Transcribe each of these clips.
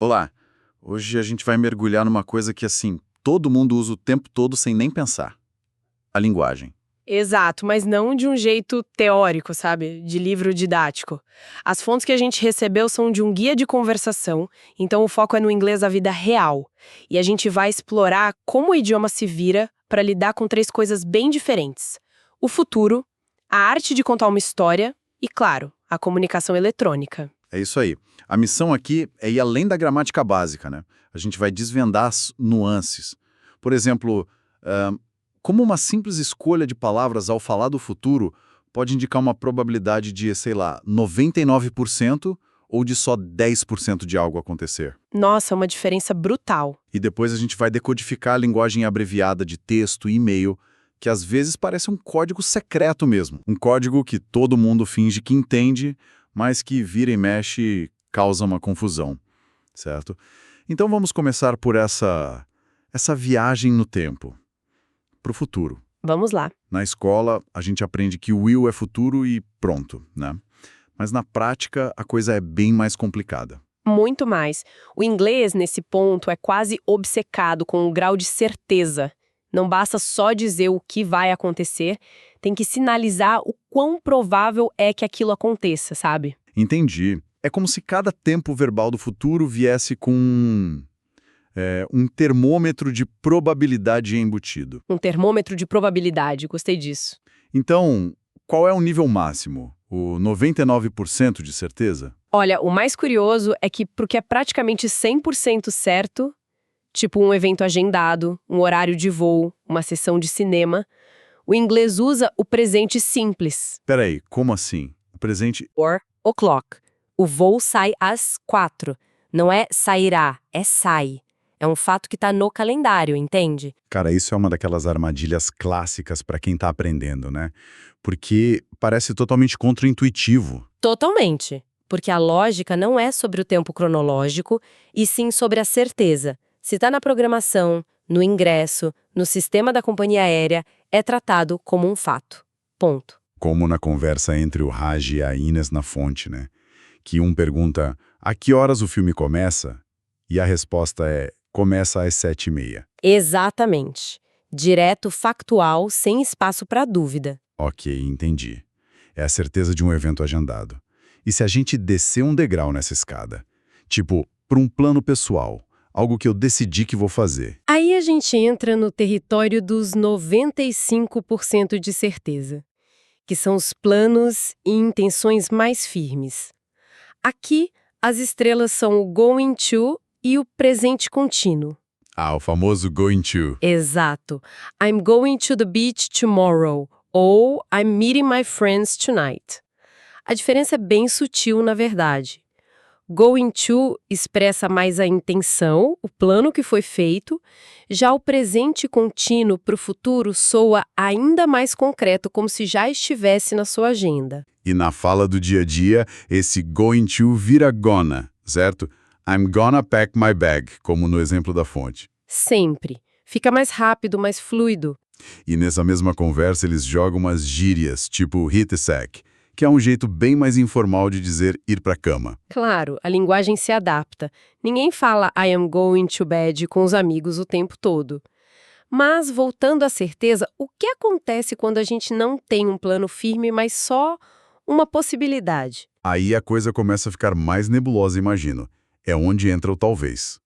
Olá, hoje a gente vai mergulhar numa coisa que, assim, todo mundo usa o tempo todo sem nem pensar. A linguagem. Exato, mas não de um jeito teórico, sabe? De livro didático. As fontes que a gente recebeu são de um guia de conversação, então o foco é no inglês da vida real. E a gente vai explorar como o idioma se vira para lidar com três coisas bem diferentes: o futuro, a arte de contar uma história e, claro, a comunicação eletrônica. É isso aí. A missão aqui é ir além da gramática básica, né? A gente vai desvendar as nuances. Por exemplo, como uma simples escolha de palavras ao falar do futuro pode indicar uma probabilidade de, sei lá, 99% ou de só 10% de algo acontecer. Nossa, uma diferença brutal. E depois a gente vai decodificar a linguagem abreviada de texto e e-mail, que às vezes parece um código secreto mesmo. Um código que todo mundo finge que entende, mas que vira e mexe causa uma confusão, certo? Então vamos começar por essa viagem no tempo, para o futuro. Vamos lá. Na escola, a gente aprende que o will é futuro e pronto, né? Mas na prática, a coisa é bem mais complicada. Muito mais. O inglês, nesse ponto, é quase obcecado com o grau de certeza. Não basta só dizer o que vai acontecer, tem que sinalizar o quão provável é que aquilo aconteça, sabe? Entendi. É como se cada tempo verbal do futuro viesse com um termômetro de probabilidade embutido. Um termômetro de probabilidade, gostei disso. Então, qual é o nível máximo? O 99% de certeza? Olha, o mais curioso é que, pro que é praticamente 100% certo, tipo um evento agendado, um horário de voo, uma sessão de cinema, o inglês usa o presente simples. Peraí, como assim? O presente... 4 o'clock. O voo sai às 4. Não é sairá, é sai. É um fato que tá no calendário, entende? Cara, isso é uma daquelas armadilhas clássicas para quem tá aprendendo, né? Porque parece totalmente contraintuitivo. Totalmente. Porque a lógica não é sobre o tempo cronológico, e sim sobre a certeza. Se tá na programação, no ingresso, no sistema da companhia aérea, é tratado como um fato. Ponto. Como na conversa entre o Raj e a Ines na fonte, né? Que um pergunta, a que horas o filme começa? E a resposta é, começa às 7h30. Exatamente. Direto, factual, sem espaço para dúvida. Ok, entendi. É a certeza de um evento agendado. E se a gente descer um degrau nessa escada? Tipo, para um plano pessoal, algo que eu decidi que vou fazer. Aí a gente entra no território dos 95% de certeza, que são os planos e intenções mais firmes. Aqui, as estrelas são o going to e o presente contínuo. Ah, o famoso going to. Exato. I'm going to the beach tomorrow. Ou I'm meeting my friends tonight. A diferença é bem sutil, na verdade. Going to expressa mais a intenção, o plano que foi feito, já o presente contínuo para o futuro soa ainda mais concreto, como se já estivesse na sua agenda. E na fala do dia a dia, esse going to vira gonna, certo? I'm gonna pack my bag, como no exemplo da fonte. Sempre. Fica mais rápido, mais fluido. E nessa mesma conversa eles jogam umas gírias, tipo hit the sack, que é um jeito bem mais informal de dizer ir pra cama. Claro, a linguagem se adapta. Ninguém fala I am going to bed com os amigos o tempo todo. Mas, voltando à certeza, o que acontece quando a gente não tem um plano firme, mas só uma possibilidade? Aí a coisa começa a ficar mais nebulosa, imagino. É onde entra o talvez.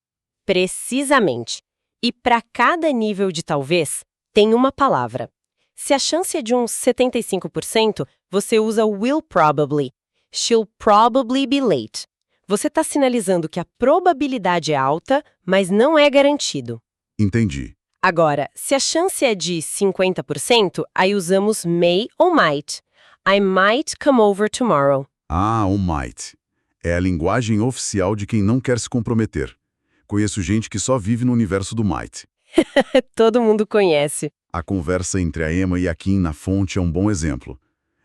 Precisamente. E para cada nível de talvez, tem uma palavra. Se a chance é de uns 75%, você usa will probably. She'll probably be late. Você está sinalizando que a probabilidade é alta, mas não é garantido. Entendi. Agora, se a chance é de 50%, aí usamos may ou might. I might come over tomorrow. Ah, o might. É a linguagem oficial de quem não quer se comprometer. Conheço gente que só vive no universo do might. Todo mundo conhece. A conversa entre a Emma e a Kim na fonte é um bom exemplo.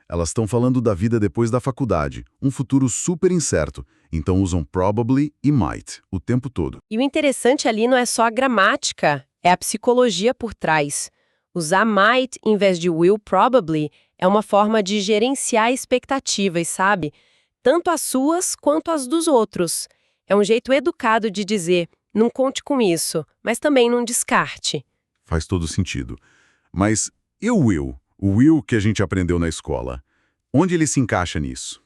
Elas estão falando da vida depois da faculdade, um futuro super incerto, então usam probably e might o tempo todo. E o interessante ali não é só a gramática, é a psicologia por trás. Usar might em vez de will probably é uma forma de gerenciar expectativas, sabe? Tanto as suas quanto as dos outros. É um jeito educado de dizer, não conte com isso, mas também não descarte. Faz todo sentido. Mas e o will? O will que a gente aprendeu na escola. Onde ele se encaixa nisso?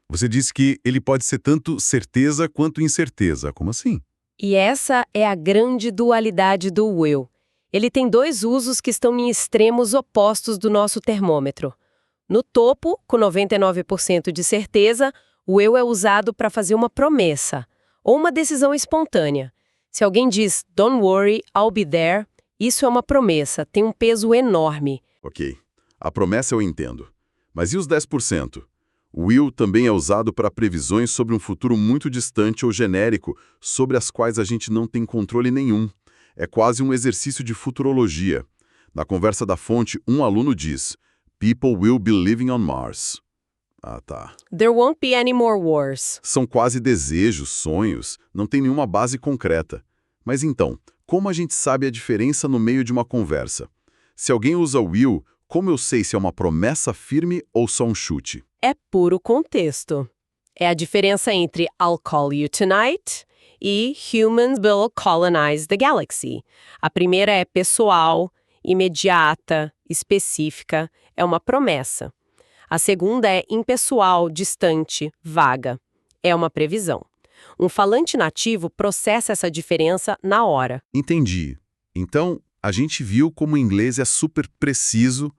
Você disse que ele pode ser tanto certeza quanto incerteza. Como assim? E essa é a grande dualidade do will. Ele tem dois usos que estão em extremos opostos do nosso termômetro. No topo, com 99% de certeza, o will é usado para fazer uma promessa, ou uma decisão espontânea. Se alguém diz, don't worry, I'll be there, isso é uma promessa, tem um peso enorme. Ok. A promessa eu entendo. Mas e os 10%? O will também é usado para previsões sobre um futuro muito distante ou genérico, sobre as quais a gente não tem controle nenhum. É quase um exercício de futurologia. Na conversa da fonte, um aluno diz, People will be living on Mars. Ah, tá. There won't be any more wars. São quase desejos, sonhos, não tem nenhuma base concreta. Mas então, como a gente sabe a diferença no meio de uma conversa? Se alguém usa will, como eu sei se é uma promessa firme ou só um chute? É puro contexto. É a diferença entre I'll call you tonight e humans will colonize the galaxy. A primeira é pessoal, imediata, específica, é uma promessa. A segunda é impessoal, distante, vaga. É uma previsão. Um falante nativo processa essa diferença na hora. Entendi. Então, a gente viu como o inglês é super preciso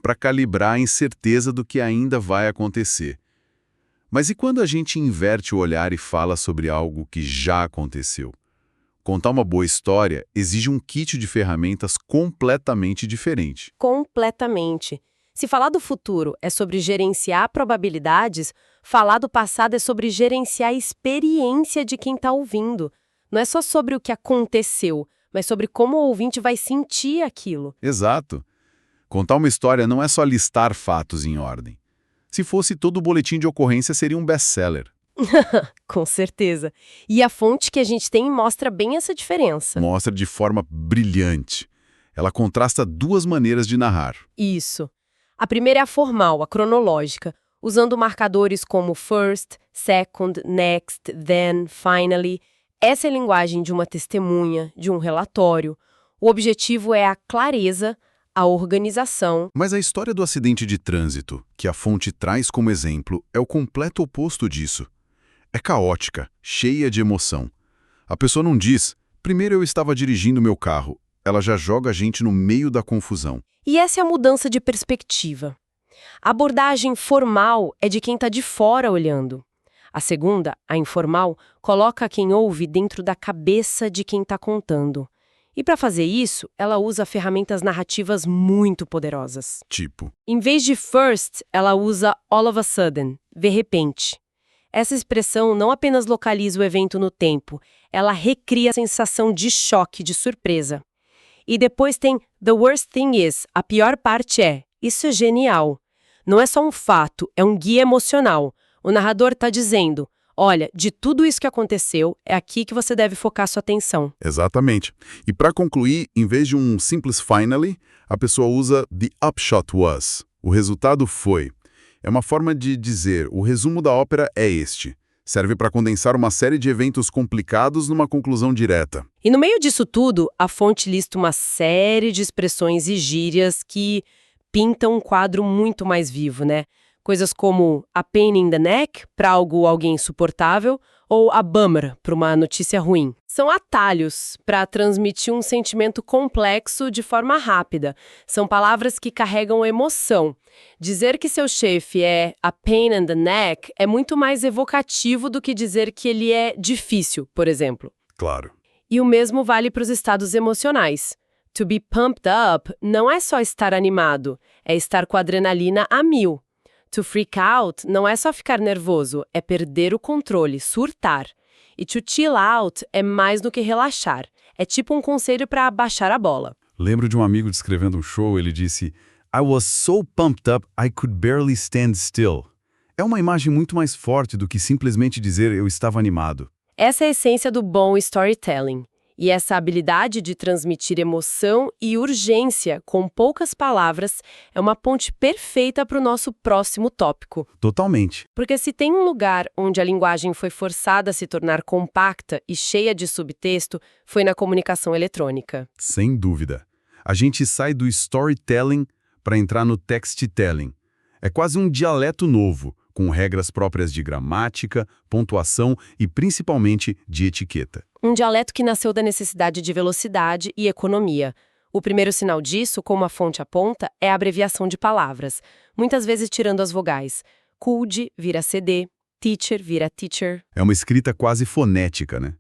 para calibrar a incerteza do que ainda vai acontecer. Mas e quando a gente inverte o olhar e fala sobre algo que já aconteceu? Contar uma boa história exige um kit de ferramentas completamente diferente. Completamente. Se falar do futuro é sobre gerenciar probabilidades, falar do passado é sobre gerenciar a experiência de quem está ouvindo. Não é só sobre o que aconteceu, mas sobre como o ouvinte vai sentir aquilo. Exato. Contar uma história não é só listar fatos em ordem. Se fosse, todo o boletim de ocorrência seria um best-seller. Com certeza. E a fonte que a gente tem mostra bem essa diferença. Mostra de forma brilhante. Ela contrasta duas maneiras de narrar. Isso. A primeira é a formal, a cronológica, usando marcadores como first, second, next, then, finally. Essa é a linguagem de uma testemunha, de um relatório. O objetivo é a clareza, a organização. Mas a história do acidente de trânsito, que a fonte traz como exemplo, é o completo oposto disso. É caótica, cheia de emoção. A pessoa não diz, primeiro eu estava dirigindo meu carro. Ela já joga a gente no meio da confusão. E essa é a mudança de perspectiva. A abordagem formal é de quem está de fora olhando. A segunda, a informal, coloca quem ouve dentro da cabeça de quem está contando. E para fazer isso, ela usa ferramentas narrativas muito poderosas. Tipo, Em vez de first, ela usa all of a sudden, de repente. Essa expressão não apenas localiza o evento no tempo, ela recria a sensação de choque, de surpresa. E depois tem the worst thing is, a pior parte é. Isso é genial. Não é só um fato, é um guia emocional. O narrador está dizendo, olha, de tudo isso que aconteceu, é aqui que você deve focar sua atenção. exatamente. E para concluir, em vez de um simples finally, a pessoa usa the upshot was. O resultado foi. É uma forma de dizer, o resumo da ópera é este. Serve para condensar uma série de eventos complicados numa conclusão direta. E no meio disso tudo, a fonte lista uma série de expressões e gírias que pintam um quadro muito mais vivo, né? Coisas como a pain in the neck, para algo ou alguém insuportável, ou a bummer, para uma notícia ruim. São atalhos para transmitir um sentimento complexo de forma rápida. São palavras que carregam emoção. Dizer que seu chefe é a pain in the neck é muito mais evocativo do que dizer que ele é difícil, por exemplo. Claro. E o mesmo vale para os estados emocionais. To be pumped up não é só estar animado, é estar com a adrenalina a 1000. To freak out não é só ficar nervoso, é perder o controle, surtar. E to chill out é mais do que relaxar. É tipo um conselho para abaixar a bola. Lembro de um amigo descrevendo um show, ele disse, I was so pumped up I could barely stand still. É uma imagem muito mais forte do que simplesmente dizer eu estava animado. Essa é a essência do bom storytelling. E essa habilidade de transmitir emoção e urgência com poucas palavras é uma ponte perfeita para o nosso próximo tópico. Totalmente. Porque se tem um lugar onde a linguagem foi forçada a se tornar compacta e cheia de subtexto, foi na comunicação eletrônica. Sem dúvida. A gente sai do storytelling para entrar no text-telling. É quase um dialeto novo, com regras próprias de gramática, pontuação e principalmente de etiqueta. Um dialeto que nasceu da necessidade de velocidade e economia. O primeiro sinal disso, como a fonte aponta, é a abreviação de palavras, muitas vezes tirando as vogais. Could vira CD, teacher vira teacher. É uma escrita quase fonética, né?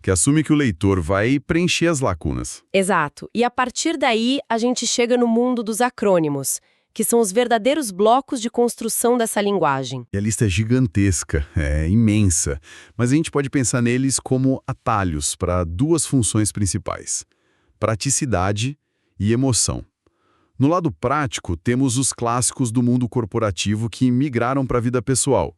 Que assume que o leitor vai preencher as lacunas. Exato. E a partir daí, a gente chega no mundo dos acrônimos, que são os verdadeiros blocos de construção dessa linguagem. E a lista é gigantesca, é imensa, mas a gente pode pensar neles como atalhos para duas funções principais: praticidade e emoção. No lado prático, temos os clássicos do mundo corporativo que migraram para a vida pessoal.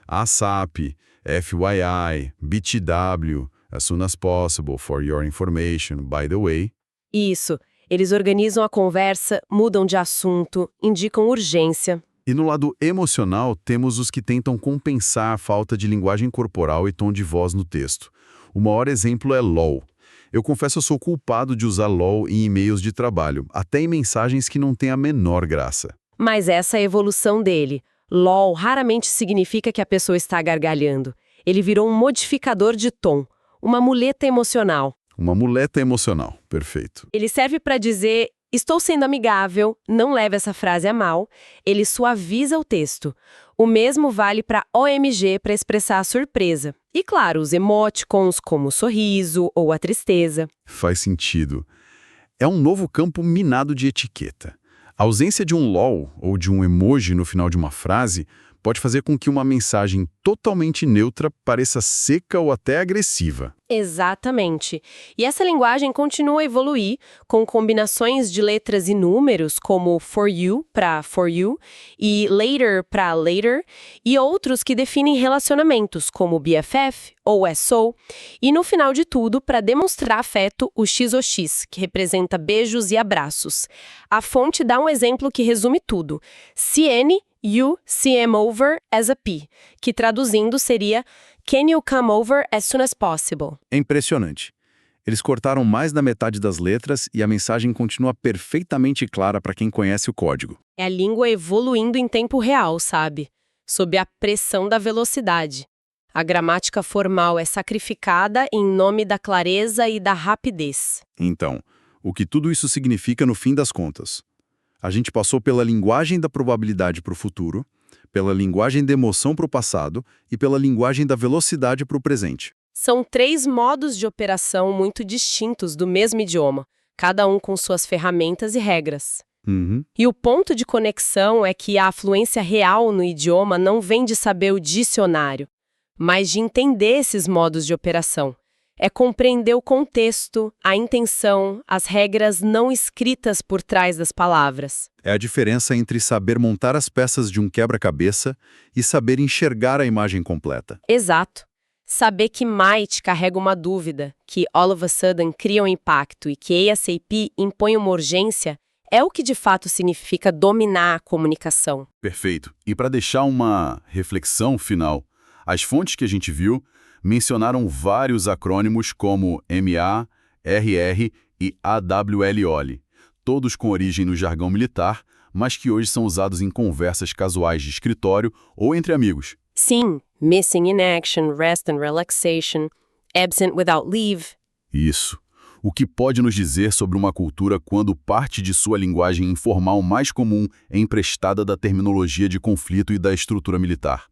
ASAP, FYI, BTW, as soon as possible, for your information, by the way. Isso. Eles organizam a conversa, mudam de assunto, indicam urgência. E no lado emocional, temos os que tentam compensar a falta de linguagem corporal e tom de voz no texto. O maior exemplo é LOL. Eu confesso, eu sou culpado de usar LOL em e-mails de trabalho, até em mensagens que não têm a menor graça. Mas essa é a evolução dele. LOL raramente significa que a pessoa está gargalhando. Ele virou um modificador de tom, uma muleta emocional. Uma muleta emocional, perfeito. Ele serve para dizer, estou sendo amigável, não leve essa frase a mal. Ele suaviza o texto. O mesmo vale para OMG para expressar a surpresa. E claro, os emoticons como o sorriso ou a tristeza. Faz sentido. É um novo campo minado de etiqueta. A ausência de um LOL ou de um emoji no final de uma frase pode fazer com que uma mensagem totalmente neutra pareça seca ou até agressiva. Exatamente. E essa linguagem continua a evoluir, com combinações de letras e números, como for you para for you, e later para later, e outros que definem relacionamentos, como BFF ou SO, e no final de tudo, para demonstrar afeto, o XOX, que representa beijos e abraços. A fonte dá um exemplo que resume tudo. CN You come over as a P, que traduzindo seria Can you come over as soon as possible? É impressionante. Eles cortaram mais da metade das letras e a mensagem continua perfeitamente clara para quem conhece o código. É a língua evoluindo em tempo real, sabe? Sob a pressão da velocidade. A gramática formal é sacrificada em nome da clareza e da rapidez. Então, o que tudo isso significa no fim das contas? A gente passou pela linguagem da probabilidade para o futuro, pela linguagem da emoção para o passado e pela linguagem da velocidade para o presente. São 3 modos de operação muito distintos do mesmo idioma, cada um com suas ferramentas e regras. E o ponto de conexão é que a fluência real no idioma não vem de saber o dicionário, mas de entender esses modos de operação. É compreender o contexto, a intenção, as regras não escritas por trás das palavras. É a diferença entre saber montar as peças de um quebra-cabeça e saber enxergar a imagem completa. Exato. Saber que might carrega uma dúvida, que all of a sudden cria um impacto e que ASAP impõe uma urgência, é o que de fato significa dominar a comunicação. Perfeito. E para deixar uma reflexão final, as fontes que a gente viu mencionaram vários acrônimos como MA, RR e AWLOL, todos com origem no jargão militar, mas que hoje são usados em conversas casuais de escritório ou entre amigos. Sim, missing in action, rest and relaxation, absent without leave. Isso. O que pode nos dizer sobre uma cultura quando parte de sua linguagem informal mais comum é emprestada da terminologia de conflito e da estrutura militar?